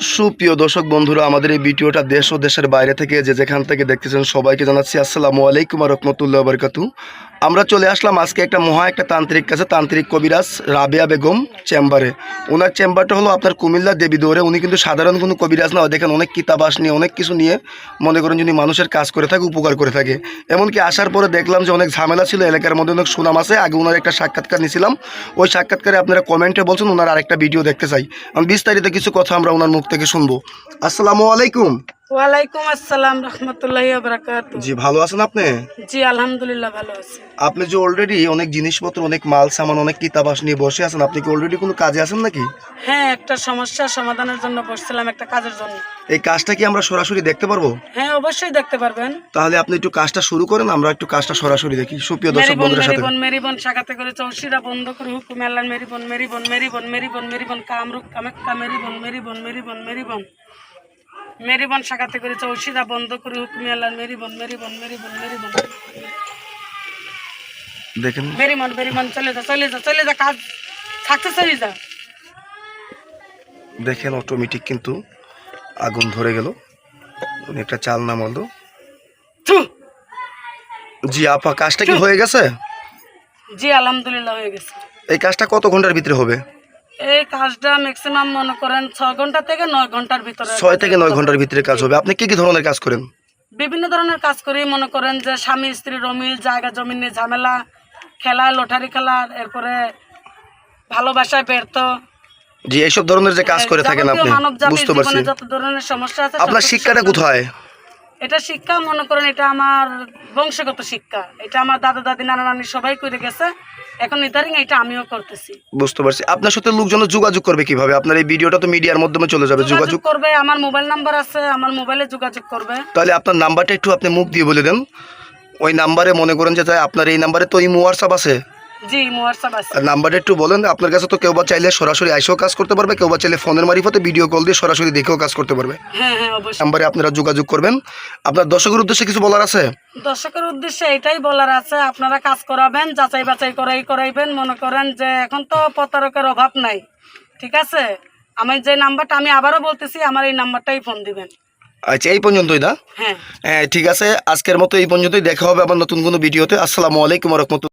সুপ্রিয় দর্শক বন্ধুরা, আমাদের এই ভিডিওটা দেশ ও দেশের বাইরে থেকে যে যেখান থেকে দেখতেছেন সবাইকে জানাচ্ছি আসসালামু আলাইকুম ওয়া রাহমাতুল্লাহি ওয়া বারাকাতুহু। আমরা চলে আসলাম আজকে একটা তান্ত্রিক কাছে, তান্ত্রিক কবিরাজ রাবেয়া বেগম চেম্বারে। ওনার চেম্বারটা হলো আপনার কুমিল্লা দেবীদুয়ারে। উনি কিন্তু সাধারণ কোনো কবিরাজ না, দেখেন অনেক কিতাবাস নিয়ে অনেক কিছু নিয়ে মনে করেন যদি মানুষের কাজ করে থাকে, উপকার করে থাকে। এমনকি আসার পরে দেখলাম যে অনেক ঝামেলা ছিল, এলাকার মধ্যে অনেক সুনাম আছে। আগে ওনার একটা সাক্ষাৎকার নিয়েছিলাম, ওই সাক্ষাৎকারে আপনারা কমেন্টে বলছেন ওনার আরেকটা ভিডিও দেখতে চাই। আমি বিস্তারিত কিছু কথা আমরা ওনার মুখ থেকে শুনবো। আসসালামু আলাইকুম। ওয়ালাইকুম আসসালাম রাহমাতুল্লাহি ওয়া বারাকাতুহু। জি, ভালো আছেন আপনি? জি আলহামদুলিল্লাহ ভালো আছি। আপনি যে অলরেডি অনেক জিনিসপত্র, অনেক মাল সামান, অনেক কিতাবাস নিয়ে বসে আছেন, আপনি কি অলরেডি কোনো কাজে আছেন নাকি? হ্যাঁ, একটা সমস্যার সমাধানের জন্য বসছিলাম, একটা কাজের জন্য। এই কাজটা কি আমরা সরাসরি দেখতে পারবো? হ্যাঁ, অবশ্যই দেখতে পারবেন। তাহলে আপনি একটু কাজটা শুরু করেন, আমরা একটু কাজটা সরাসরি দেখি সুপ্রিয় দর্শক বন্ধুদের সাথে। মেরিবন শাখাতে করে চৌশিরা বন্ধ করে হুকুম আল্লাহ মেরিবন মেরিবন মেরিবন মেরিবন মেরিবন কামরুক কামাক্কা মেরিবন মেরিবন মেরিবন মেরিবন মেরিবন শাখাতে করে চৌশিরা বন্ধ করে হুকুম আল্লাহ মেরিবন মেরিবন মেরিবন মেরিবন দেখেন মেরিবন মেরিবন চলে যা চলে যা চলে যা, কাজ সাকসেস হয়ে যা। দেখেন অটোমেটিক কিন্তু আগুন ধরে গেল, উনি একটা চাল নামালো। থু। জি আপা, কাজটা কি হয়ে গেছে? জি আলহামদুলিল্লাহ হয়ে গেছে। এই কাজটা কত ঘন্টার ভিতরে হবে? এই কাজটা ম্যাক্সিমাম মনে করেন 6 ঘন্টা থেকে 9 ঘন্টার ভিতরে। 6 থেকে 9 ঘন্টার ভিতরে কাজ হবে। আপনি কি কি ধরনের কাজ করেন? বিভিন্ন ধরনের কাজ করি, মনে করেন যে স্বামী স্ত্রীর অমিল, জায়গা জমি নিয়ে ঝামেলা, খেলা লটারি খেলা, এরপরে ভালোবাসায় ব্যর্থ। জি, এইসব ধরনের যে কাজ করে থাকেন আপনি, মানব জাতির বুঝতে পারছি। জীবনে যত ধরনের সমস্যা আছে আপনার শিক্ষাটা কোথায়? এটা শিক্ষা মনে করেন এটা আমার বংশগত শিক্ষা। এটা আমার দাদা দাদি নানা নানি সবাই করে গেছে, এখন ইদারিং এটা আমিও করতেছি। বুঝতে পারছি। আপনার সাথে লোকজন যোগাযোগ করবে কিভাবে? আপনার এই ভিডিওটা তো মিডিয়ার মাধ্যমে চলে যাবে, যোগাযোগ করবে। আমার মোবাইল নাম্বার আছে, আমার মোবাইলে যোগাযোগ করবে। তাহলে আপনার নাম্বারটা একটু আপনি মুখ দিয়ে বলে দেন। ওই নাম্বারে মনে করেন যে আপনার এই নাম্বারে তো ইমো হোয়াটসঅ্যাপ আছে। জি হোয়াটসঅ্যাপ আছে। নাম্বারটা একটু বলেন। আপনার কাছে তো কেউ বা চাইলে সরাসরি আইসেও কাজ করতে পারবে, কেউ বা চাইলে ফোনের মারফতে ভিডিও কল দিয়ে সরাসরি দেখেও কাজ করতে পারবে। হ্যাঁ হ্যাঁ অবশ্যই। নাম্বারে আপনারা যোগাযোগ করবেন। আপনার দর্শকের উদ্দেশ্যে কিছু বলার আছে? দর্শকের উদ্দেশ্যে এটাই বলার আছে, আপনারা কাজ করাবেন, যাচাই বাছাই করাইবেন। মনে করেন যে এখন তো প্রতারকের অভাব নাই, ঠিক আছে? আমি যে নাম্বারটা আমি আবারও বলতেছি, আমার এই নাম্বারটাই ফোন দিবেন। আচ্ছা, এই পর্যন্তই না? হ্যাঁ হ্যাঁ, ঠিক আছে। আজকের মতো এই পর্যন্তই। দেখা হবে আবার নতুন কোনো ভিডিওতে। আসসালামু আলাইকুম ওয়া রাহমাতুল্লাহ।